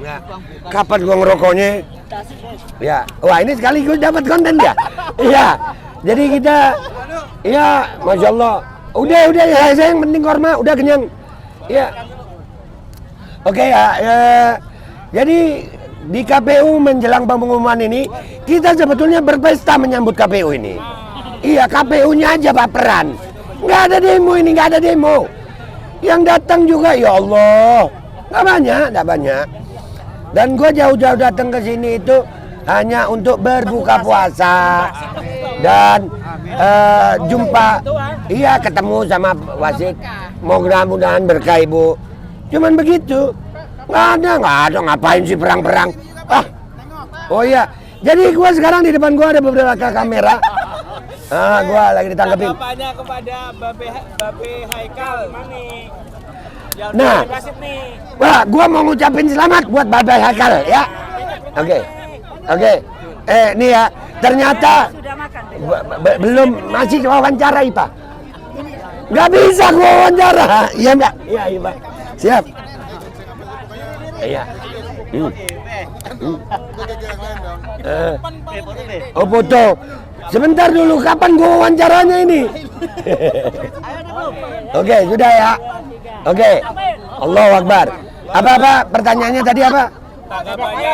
Ya. Kapan gua ngerokoknya? Ya. Wah, ini sekaligus dapat konten ya. Iya. Jadi kita ya, Masya Allah. Udah ya, saya yang penting korma, udah kenyang. Ya. Oke ya. Jadi di KPU menjelang pengumuman ini, kita sebetulnya berpesta menyambut KPU ini. Iya, KPU-nya aja baperan. Nggak ada demo ini, nggak ada demo. Yang datang juga, ya Allah, nggak banyak. Dan gue jauh-jauh datang ke sini itu hanya untuk berbuka puasa dan jumpa, iya ketemu sama wasit. Mudah-mudahan berkah ibu. Cuman begitu, nggak ada ngapain sih perang-perang. Oh iya, jadi gue sekarang di depan gue ada beberapa kamera. Gue lagi ditangkepin. Tanggapannya kepada Babe Haikal nih. Nah, wah, gue mau ngucapin selamat buat Babe Haikal ya. Oke. Nih ya, ternyata belum masih wawancara Ipa. Nggak bisa gue wawancara. Iya Mbak. Iya Pak. Siap. Iya. Oh foto. Sebentar dulu, kapan gua wawancaranya ini? Oke, sudah ya. Oke. Allahu Akbar. Apa pertanyaannya tadi apa? Tanggapannya.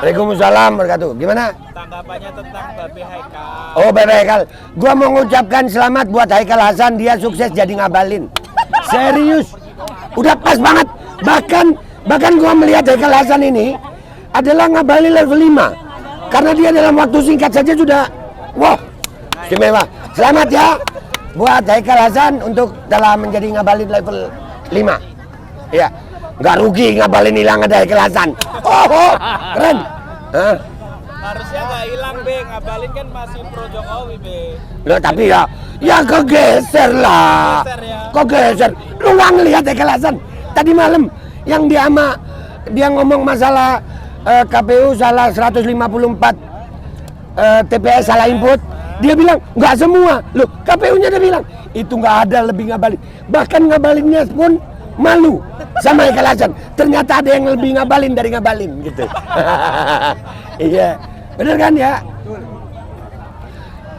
Waalaikumsalam wabarakatuh. Gimana? Tanggapannya tentang Babe Haikal. Oh, Babe Haikal. Gua mau mengucapkan selamat buat Haikal Hasan, dia sukses jadi ngabalin. Serius. Udah pas banget. Bahkan gua melihat Haikal Hasan ini adalah ngabalin level 5. Karena dia dalam waktu singkat saja sudah wah, istimewa. Selamat ya buat Haikal Hasan untuk telah menjadi ngabalin level 5. Ya, nggak rugi ngabalin hilang ada Haikal Hasan. Oh, keren. Harusnya nggak hilang Be, ngabalin kan masih pro Jokowi Be. Loh, tapi ya kegeser lah. Kegeser. Lu nggak ngelihat Haikal Hasan tadi malam yang dia ngomong masalah KPU salah 154 TPS salah input, dia bilang nggak semua. Loh, KPU-nya dia bilang itu nggak ada lebih ngabalin. Bahkan ngabalinnya pun malu sama Haikal Hasan. Ternyata ada yang lebih ngabalin dari ngabalin gitu. Iya, bener kan ya?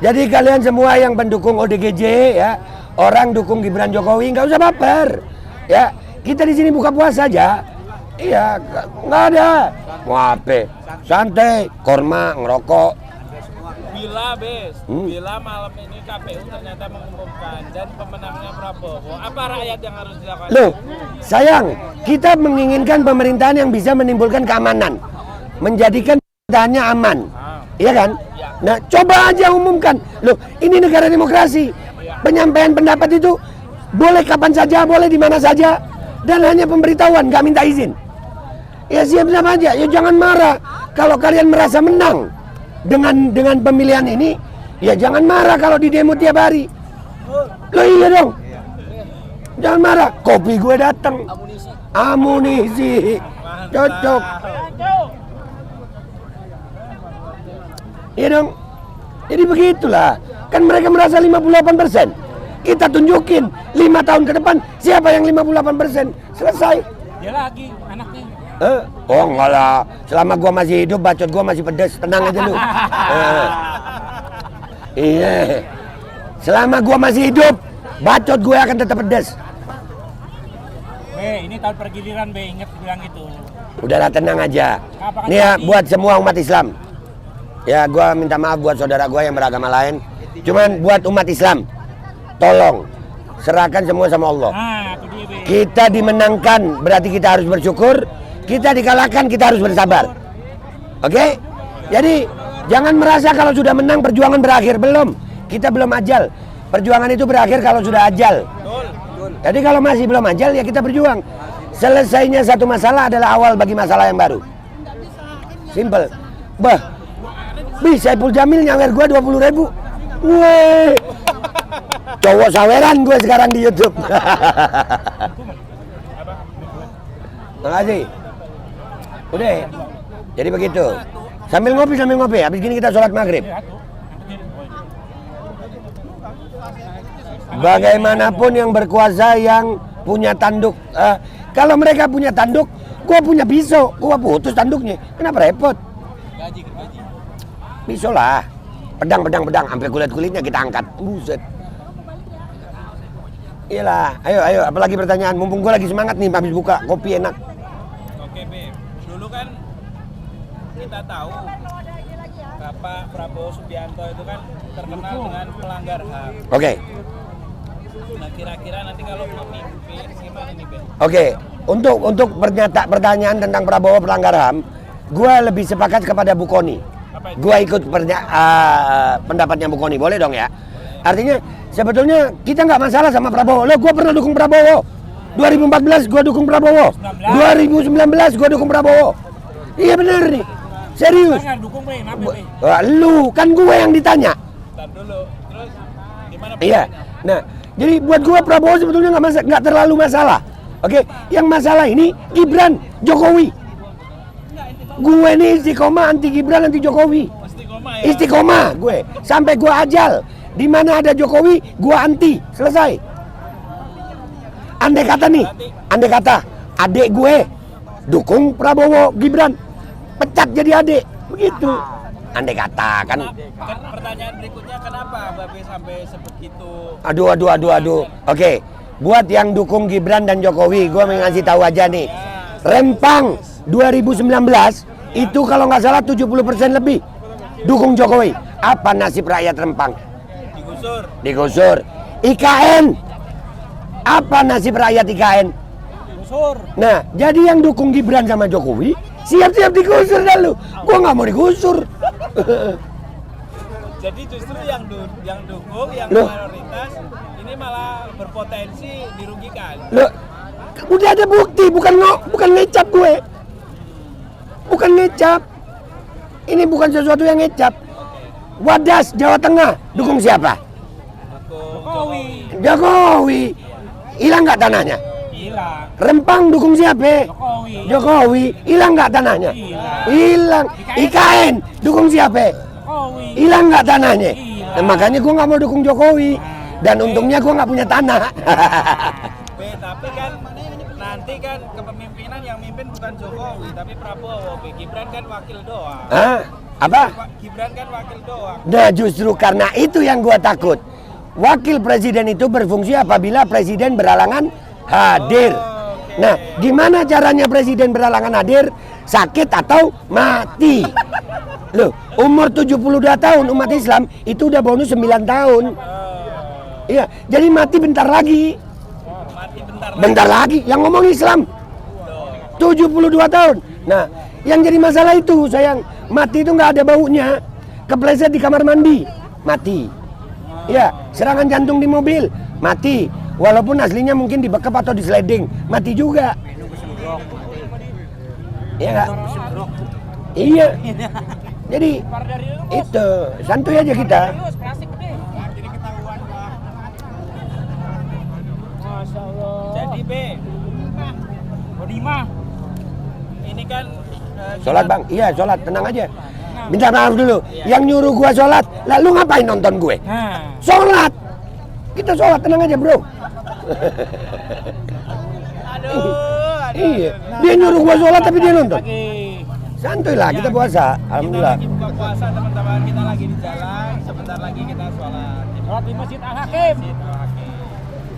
Jadi kalian semua yang pendukung ODGJ ya, orang dukung Gibran Jokowi nggak usah baper. Ya, kita di sini buka puasa aja. Iya, nggak ada. Mau apa? Santai, korma, ngerokok. Bila malam ini KPU ternyata mengumumkan dan pemenangnya Prabowo, apa rakyat yang harus dilakukan? Loh, sayang, kita menginginkan pemerintahan yang bisa menimbulkan keamanan, menjadikan pemerintahannya aman, iya kan? Nah, coba aja umumkan. Loh, ini negara demokrasi. Penyampaian pendapat itu boleh kapan saja, boleh di mana saja, dan hanya pemberitahuan, nggak minta izin. Ya siap-siap aja, ya jangan marah. Kalau kalian merasa menang dengan pemilihan ini, ya jangan marah kalau di demo tiap hari. Loh iya dong, jangan marah. Kopi gue datang, amunisi, cocok. Iya dong, jadi begitulah. Kan mereka merasa 58%. Kita tunjukin 5 tahun ke depan siapa yang 58%. Selesai. Dia lagi anaknya. Oh enggak lah, selama gua masih hidup bacot gua masih pedes, tenang aja lu. Iya, selama gua masih hidup bacot gue akan tetap pedes. Be, ini tahun pergiliran Be, inget bilang itu. Udahlah tenang aja. Nih ya buat semua umat Islam. Ya gua minta maaf buat saudara gua yang beragama lain. Cuman buat umat Islam, tolong serahkan semua sama Allah. Kita dimenangkan berarti kita harus bersyukur. Kita dikalahkan, kita harus bersabar. Oke? Jadi, jangan merasa kalau sudah menang perjuangan berakhir. Belum. Kita belum ajal. Perjuangan itu berakhir kalau sudah ajal. Jadi kalau masih belum ajal, ya kita berjuang. Selesainya satu masalah adalah awal bagi masalah yang baru. Simple. Saiful Jamil nyawer gue 20.000. Weh. Cowok saweran gue sekarang di YouTube. Makasih. Udah, jadi begitu. Sambil ngopi. Habis gini kita sholat maghrib. Bagaimanapun yang berkuasa yang punya tanduk. Kalau mereka punya tanduk, Gua punya pisau, gua putus tanduknya. Kenapa repot? Gaji. Pisau lah. Pedang, sampai kulit-kulitnya kita angkat. Buset. Iyalah, ayo, apalagi pertanyaan. Mumpung gua lagi semangat nih, habis buka kopi enak. Oke, Beb. Dulu kan kita tahu Bapak Prabowo Subianto itu kan terkenal dengan pelanggar HAM. Oke. Nah, kira-kira nanti kalau memimpin gimana nih, Beb? Oke, untuk pertanyaan tentang Prabowo pelanggar HAM, gua lebih sepakat kepada Bu Koni. Apa itu? Gua ikut pendapatnya Bu Koni, boleh dong ya? Artinya sebetulnya kita nggak masalah sama Prabowo. Loh, gua pernah dukung Prabowo. 2014 gua dukung Prabowo. 2019 gua dukung Prabowo. Iya bener nih, serius. Dukung, Beb. Wah, lu kan gue yang ditanya. Ntar dulu. Terus gimana? Iya. Nah, jadi buat gua Prabowo sebetulnya nggak terlalu masalah. Oke, yang masalah ini Gibran, Jokowi. Gue nih istiqomah anti Gibran, anti Jokowi. Istiqomah ya. Istiqomah gue sampai gue ajal. Di mana ada Jokowi, gue anti. Selesai. Andai kata adik gue dukung Prabowo Gibran, pecat jadi adik. Begitu. Andai kata kan. Kan pertanyaan berikutnya kenapa Babe sampai sebegitu? Aduh. Oke. Buat yang dukung Gibran dan Jokowi, gue ngasih tahu aja nih. Rempang 2019 itu kalau nggak salah 70% lebih dukung Jokowi. Apa nasib rakyat Rempang? Digusur. IKN. Apa nasib rakyat IKN? Digusur. Nah, jadi yang dukung Gibran sama Jokowi siap-siap digusur dah lu. Gua nggak mau digusur. Jadi justru yang dukung, yang Loh. mayoritas ini malah berpotensi dirugikan. Loh, udah ada bukti, bukan ngecap gue. Bukan ngecap. Ini bukan sesuatu yang ngecap. Wadas Jawa Tengah dukung siapa? Jokowi. Hilang nggak tanahnya? Hilang. Rempang dukung siapa? Jokowi. Hilang nggak tanahnya? Hilang. IKN dukung siapa? Hilang nggak tanahnya? Nah, makanya gue nggak mau dukung Jokowi. Dan untungnya gue nggak punya tanah. Tapi kan nanti kan kepemimpinan yang mimpin bukan Jokowi tapi Prabowo. Gibran kan wakil doang. Hah? Apa? Gibran kan wakil doang. Nah, justru karena itu yang gue takut. Wakil presiden itu berfungsi apabila presiden berhalangan hadir. Nah, gimana caranya presiden berhalangan hadir? Sakit atau mati? Loh, umur 72 tahun umat Islam itu udah bonus 9 tahun. Iya, jadi mati bentar lagi. Bentar lagi. Yang ngomong Islam 72 tahun. Nah, yang jadi masalah itu sayang, mati itu nggak ada baunya. Kepleset di kamar mandi, mati. Ya, serangan jantung di mobil, mati. Walaupun aslinya mungkin dibekap atau di sliding, mati juga. Iya nggak? Iya. Jadi itu santuy aja kita. Jadi ini kan Sholat bang, iya sholat, tenang aja. Minta maaf dulu, yang nyuruh gua sholat, lalu ngapain nonton gue? Sholat, kita sholat, tenang aja bro. Iya, dia nyuruh gua sholat tapi dia nonton. Santuy lah, kita puasa, alhamdulillah. Kita lagi buka puasa, teman-teman kita lagi di jalan, sebentar lagi kita sholat di Masjid Al-Hakim.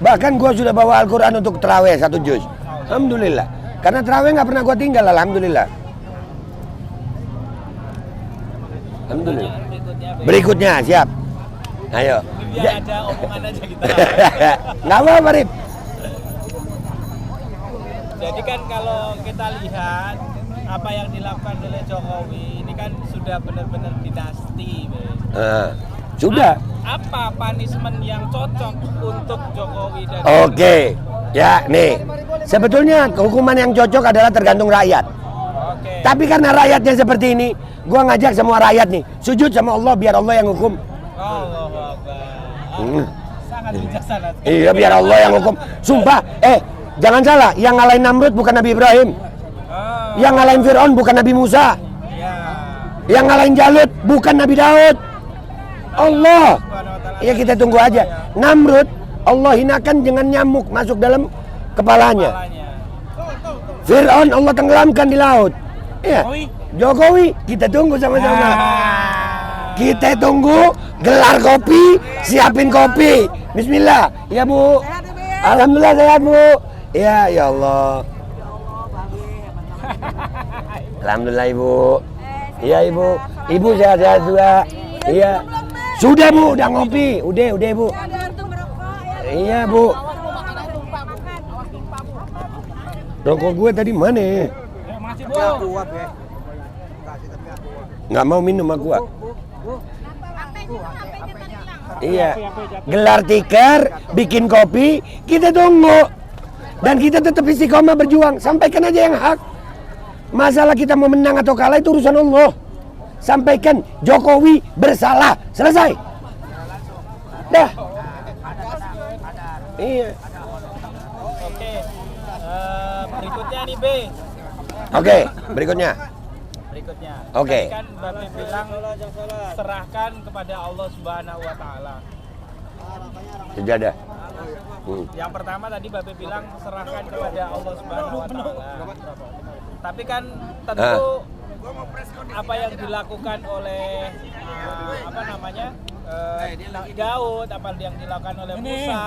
Bahkan gua sudah bawa Al-Quran untuk terawih 1 juz. Alhamdulillah. Karena terawih nggak pernah gua tinggal, alhamdulillah. Alhamdulillah. Berikutnya siap. Ayo. Biar ada omongan aja kita. Nggak apa-apa, Rip. Jadi kan kalau kita lihat apa yang dilakukan oleh Jokowi ini kan sudah benar-benar dinasti. Sudah. Apa punishment yang cocok untuk Jokowi dan Oke. Ya, nih. Sebetulnya hukuman yang cocok adalah tergantung rakyat. Oke. Tapi karena rakyatnya seperti ini, gua ngajak semua rakyat nih, sujud sama Allah biar Allah yang hukum. Allahu Akbar. Sangat bijaksana. Iya, biar Allah yang hukum. Sumpah, jangan salah, yang ngalahin Namrud bukan Nabi Ibrahim. Yang ngalahin Fir'aun bukan Nabi Musa. Yang ngalahin Jalut bukan Nabi Daud. Allah. Ya kita tunggu aja. Namrud Allah hinakan dengan nyamuk masuk dalam kepalanya. Fir'aun Allah tenggelamkan di laut. Iya. Jokowi, kita tunggu sama-sama. Kita tunggu, gelar kopi, siapin kopi. Bismillah. Ya Bu. Alhamdulillah sehat Bu. Ya, ya Allah. Alhamdulillah Ibu. Iya Ibu. Ibu sehat-sehat juga. Iya. Sudah Bu, udah ngopi. Udah Bu. Iya Bu. Rokok gue tadi mana? Masih Bu. Nggak mau minum sama gua. Iya. Gelar tikar, bikin kopi, kita tunggu. Dan kita tetap istiqomah berjuang. Sampaikan aja yang hak. Masalah kita mau menang atau kalah itu urusan Allah. Sampaikan Jokowi bersalah. Selesai. Dah. Iya. Oke. Berikutnya nih B. Oke, berikutnya. Oke. Kan Babe bilang serahkan kepada Allah Subhanahu wa taala. Sejadah. Yang pertama tadi Babe bilang serahkan kepada Allah Subhanahu wa taala. Tapi kan tentu apa yang dilakukan oleh Daud, apa yang dilakukan oleh Musa,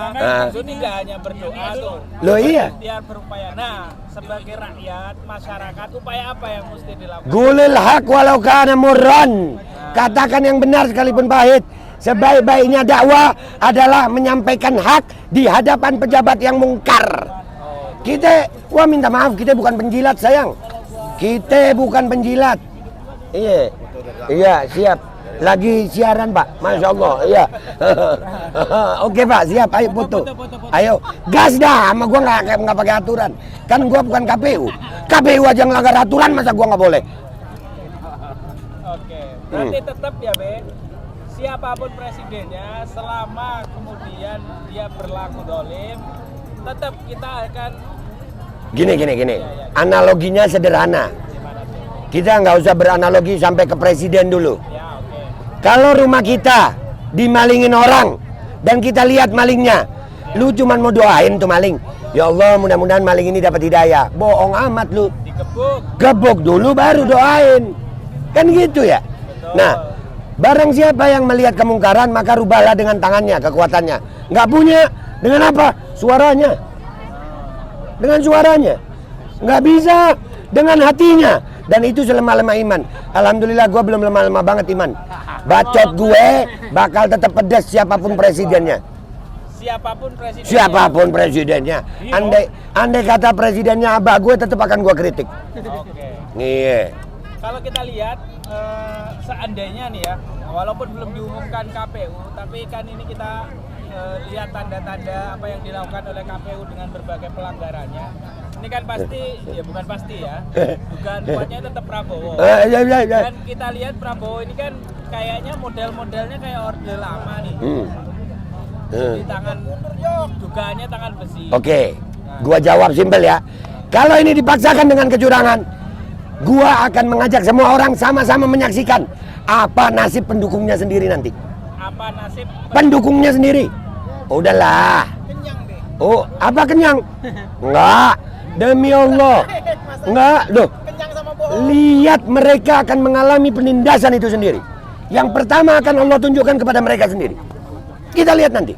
itu tidak hanya berdoa tuh. Loh iya. Dia berupaya. Nah, sebagai rakyat, masyarakat, upaya apa yang mesti dilakukan? Gulil haq walau kana murran. Katakan yang benar sekalipun pahit. Sebaik-baiknya dakwah adalah menyampaikan hak di hadapan pejabat yang mungkar. Kita, wah minta maaf, kita bukan penjilat sayang. Kita bukan penjilat. Iya, iya siap. Lagi siaran Pak, Masya Allah. Iya. Oke Pak, siap. Ayo foto. Ayo, gas dah. Sama gua nggak pakai aturan. Kan gua bukan KPU. KPU aja ngelanggar aturan, masa gua nggak boleh? Oke. Berarti tetap ya Be. Siapapun presidennya, selama kemudian dia berlaku dolim, tetap kita akan Gini. Analoginya sederhana. Kita nggak usah beranalogi sampai ke presiden dulu. ya oke. Kalau rumah kita dimalingin orang dan kita lihat malingnya, lu cuman mau doain tuh maling. Ya Allah, mudah-mudahan maling ini dapat hidayah. Bohong amat lu. Digebuk. Gebuk dulu baru doain. Kan gitu ya. Betul. Nah, barang siapa yang melihat kemungkaran maka rubahlah dengan tangannya, kekuatannya. Nggak punya, dengan apa? Suaranya. Dengan suaranya. Nggak bisa, dengan hatinya. Dan itu selemah-lemah iman. Alhamdulillah gue belum lemah-lemah banget iman. Bacot gue bakal tetap pedas siapapun presidennya. Siapapun presidennya. Andai kata presidennya abah gue, tetap akan gue kritik. Oke. Iya. Kalau kita lihat seandainya nih ya, walaupun belum diumumkan KPU, tapi kan ini kita lihat tanda-tanda apa yang dilakukan oleh KPU dengan berbagai pelanggarannya. Ini kan pasti, ya bukan pasti ya, dugaan kuatnya tetap Prabowo. Dan kita lihat Prabowo ini kan kayaknya model-modelnya kayak orde lama nih. Di tangan, dugaannya tangan besi. Oke, gua jawab simpel ya. Kalau ini dipaksakan dengan kecurangan, gua akan mengajak semua orang sama-sama menyaksikan apa nasib pendukungnya sendiri nanti. Apa nasib Pendukungnya sendiri. Udahlah. kenyang deh? Oh, apa kenyang? Enggak. Demi Allah. Enggak, loh. Kenyang sama bohong. Lihat mereka akan mengalami penindasan itu sendiri. Yang pertama akan Allah tunjukkan kepada mereka sendiri. Kita lihat nanti.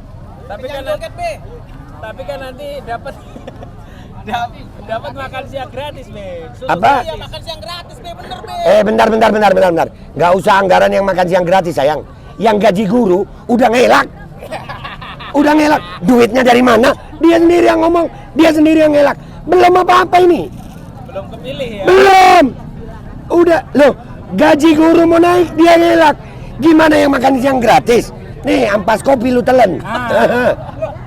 Tapi kan nanti dapat dapat makan siang gratis, Be. Apa? Iya, makan siang gratis, Be. Bener, Be. Bentar. Nggak usah anggaran yang makan siang gratis, sayang. Yang gaji guru udah ngelak. Udah ngelak. Duitnya dari mana? Dia sendiri yang ngomong. Dia sendiri yang ngelak. Belum apa-apa ini. Belum kepilih ya. Belum. Udah, loh. Gaji guru mau naik, dia ngelak. Gimana yang makan siang gratis? Nih, ampas kopi lu telan.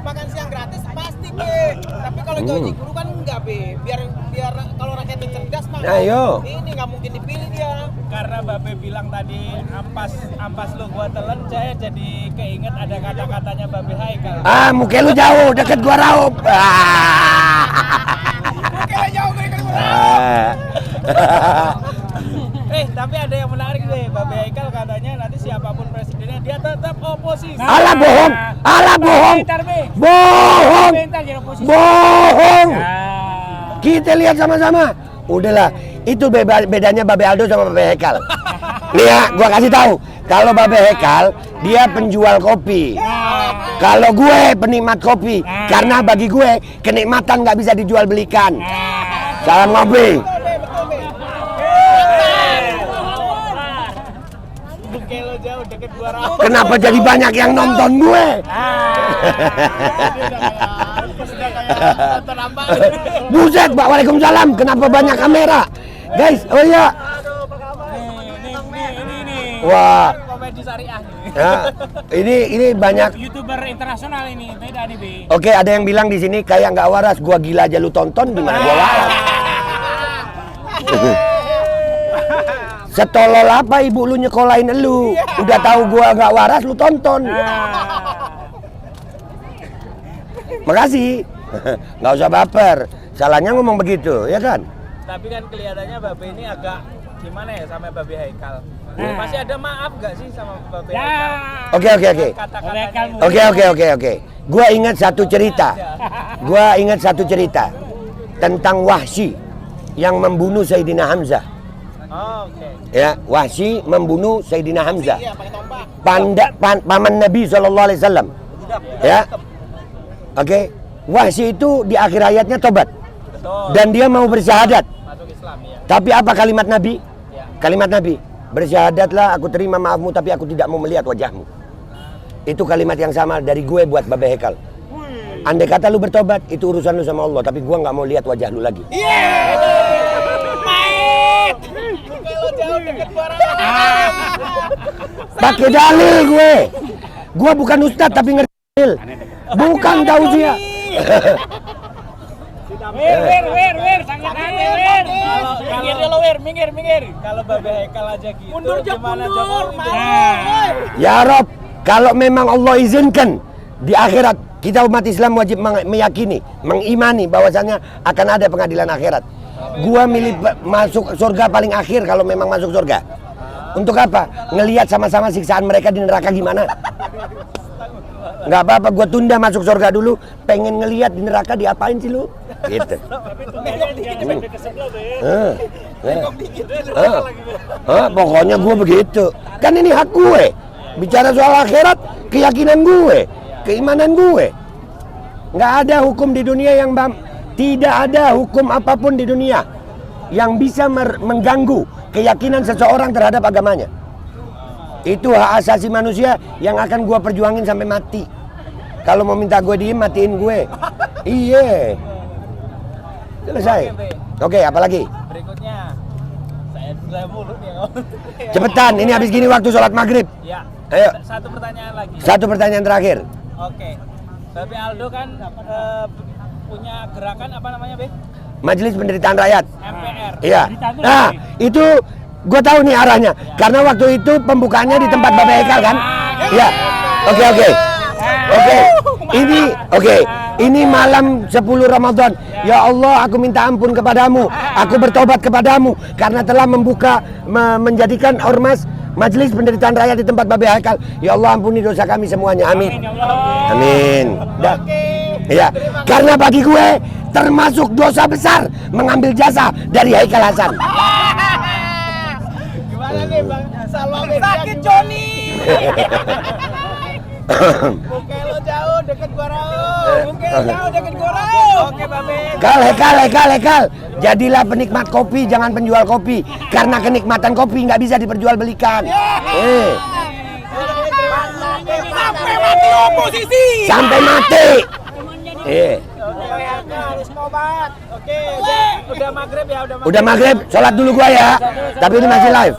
Makan siang gratis pasti, Be. Tapi kalau gaji guru kan enggak, Be. Biar kalau rakyatnya cerdas mah. Ayo. Ini nggak mungkin dipilih dia. Karena Babe bilang tadi ampas lu gua telan, saya jadi keinget ada kata-katanya Babe Haikal. Ah, muka lu jauh, deket gua raup. Oke, jauh dari gua. Tapi ada yang menarik deh, Babe Haikal katanya nanti siapapun presidennya dia tetap oposisi. Alah bohong. Bohong. Bohong. Kita lihat sama-sama. Udahlah, itu bedanya Babe Aldo sama Babe Hekal. Nih ya, gua kasih tahu. Kalau Babe Hekal, dia penjual kopi. Kalau gue penikmat kopi. Karena bagi gue, kenikmatan nggak bisa dijual belikan. Salam ngopi. Bukelo jauh deket 200. Kenapa jadi banyak yang nonton gue? Buset, Pak. Waalaikumsalam. Kenapa banyak kamera? Guys, oh iya. Nih. Wah. Komedi syariah nih. Ya, ini banyak. YouTuber internasional ini, beda nih, Bi. Oke, ada yang bilang di sini kayak nggak waras. Gua gila aja lu tonton, gimana gua waras? Setolol apa ibu lu nyekolahin lu? Udah tahu gua nggak waras, lu tonton. Makasih. Nggak usah baper. Salahnya ngomong begitu, ya kan? Tapi kan kelihatannya Babe ini agak gimana ya sama Babe Haikal. Masih ada maaf gak sih sama Babe Haikal? Oke. Kata-katanya. Oke. Gua ingat satu cerita tentang Wahsy yang membunuh Sayyidina Hamzah. Oh, oke. Ya, Wahsy membunuh Sayyidina Hamzah. Paman Nabi SAW. Ya. Oke. Wahsy itu di akhir hayatnya tobat. Betul. Dan dia mau bersyahadat. Masuk Islam ya. Tapi apa kalimat Nabi? Ya. Kalimat Nabi, bersyahadatlah aku terima maafmu tapi aku tidak mau melihat wajahmu. Itu kalimat yang sama dari gue buat Babe Hekal. Andai kata lu bertobat, itu urusan lu sama Allah, tapi gue nggak mau lihat wajah lu lagi. Kalau jauh deket barang. Pakai dalil gue. Gue bukan ustadz tapi ngerti dalil. Bukan tausiah. Wir, sangat aneh, Wir. Minggir. Kalau Babe Haikal aja gitu, mundur, gimana Jokowi? Ya Rob, kalau memang Allah izinkan di akhirat, kita umat Islam wajib meyakini, mengimani bahwasannya akan ada pengadilan akhirat. Gua milih masuk surga paling akhir kalau memang masuk surga. Untuk apa? Ngelihat sama-sama siksaan mereka di neraka gimana? Nggak apa-apa, gue tunda masuk surga dulu. Pengen ngelihat di neraka diapain sih lu? Gitu. Pokoknya gue begitu. Kan ini hak gue. Bicara soal akhirat, keyakinan gue, keimanan gue. Nggak ada hukum di dunia yang tidak ada hukum apapun di dunia yang bisa mengganggu keyakinan seseorang terhadap agamanya. Itu hak asasi manusia yang akan gue perjuangin sampai mati. Kalau mau minta gue diem, matiin gue. Iya. Selesai. Oke, apalagi? Berikutnya, saya mulu nih. Cepetan, ini habis gini waktu sholat maghrib. Ya. Ayo. Satu pertanyaan lagi. Satu pertanyaan terakhir. Oke. Babe Aldo kan punya gerakan apa namanya, Be? Majelis Penderitaan Rakyat. MPR. Iya. Nah, itu gue tahu nih arahnya. Karena waktu itu pembukaannya di tempat Babe Hekal kan? Iya. Oke. Ini malam 10 Ramadan. Ya Allah, aku minta ampun kepadamu. Aku bertobat kepadamu karena telah menjadikan ormas Majelis Penderitaan Rakyat di tempat Babe Hekal. Ya Allah, ampuni dosa kami semuanya. Amin. Amin. Ya, karena bagi gue termasuk dosa besar mengambil jasa dari Haikal Hasan. Gimana nih, Bang? Sakit Joni. Bukelo jauh deket gua Rao. Oke, Babe. Hekal. Jadilah penikmat kopi, jangan penjual kopi. Karena kenikmatan kopi nggak bisa diperjualbelikan. Sampai mati oposisi. Sampai mati. Harus tobat. Oke, udah maghrib ya, Udah maghrib, sholat dulu gua ya. Tapi ini masih live.